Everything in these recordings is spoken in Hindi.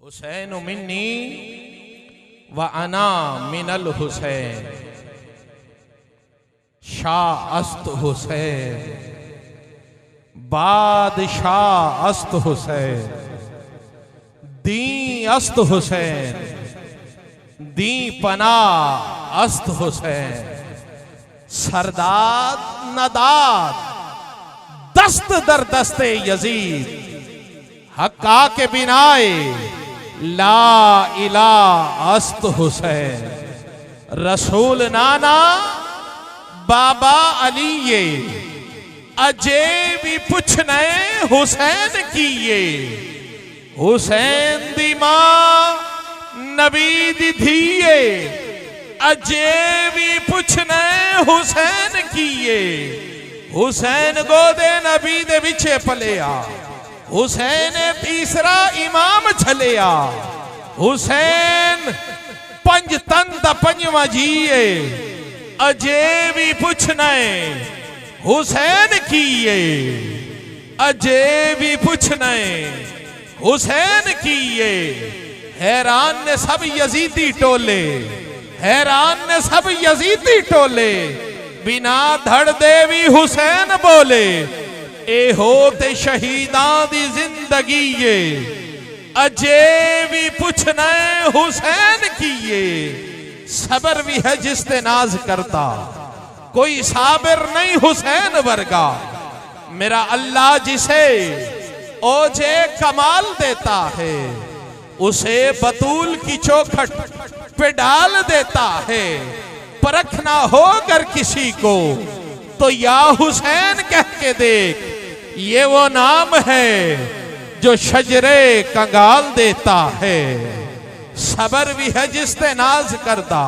हुसैन मिन्नी व अना मिनल हुसैन, शाह अस्त हुसैन, बादशाह अस्त हुसैन, दी अस्त हुसैन, दी पना अस्त हुसैन, सरदाद नदाद दस्त दर दस्ते यजीद, हक्का के बिनाए ला इला अस्त हुसैन, रसूल नाना बाबा अली ये अजे भी पुछने हुसैन किए, हुसैन दी मां नबी दी धीए अजे भी पुछने हुसैन किए, हुसैन गोदे नबी दे विचे पलिया, हुसैन तीसरा इमाम छलिया, हुसैन पंज तन दा पंजवा जीए अजे भी पुछने हुसैन किए, अजे भी पुछने हुसैन किए। हैरान ने सब यजीदी टोले, हैरान ने सब यजीदी टोले, बिना धड़ दे भी हुसैन बोले, ए होते शहीदां दी जिंदगी ये अजे भी पुछने हुसैन किए। सबर भी है जिसते नाज करता, कोई साबिर नहीं हुसैन वर्गा, मेरा अल्लाह जिसे ओजे कमाल देता है, उसे बतूल की चौखट पे डाल देता है। परखना हो अगर किसी को तो या हुसैन कह के देख, ये वो नाम है जो शजरे कंगाल देता है। सबर भी है जिसते नाज करता,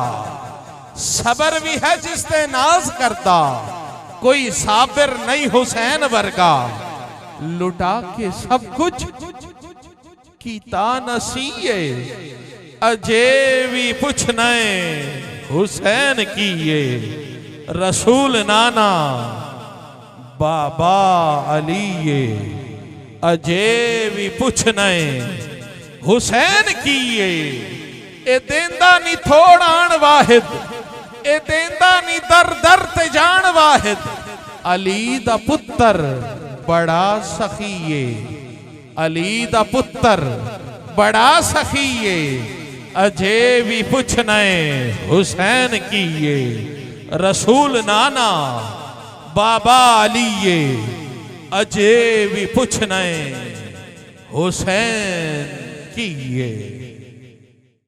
सबर भी है जिसते नाज करता, कोई साबिर नहीं हुसैन वर्गा, लुटा के सब कुछ कीता नसीए, अजे भी पुछने हुसैन किए। रसूल नाना बाबा अली ये अजे भी पुछने हुसैन किए। ए देंदा नी थोड़ान वाहिद, ए देंदा नी दर दर ते जान वाहिद, अली दा पुत्र बड़ा सखीए, अली दा पुत्र बड़ा सखीए, अजे भी पुछने हुसैन किए। रसूल नाना बाबा अली ये अजे भी पुछने हुसैन किए।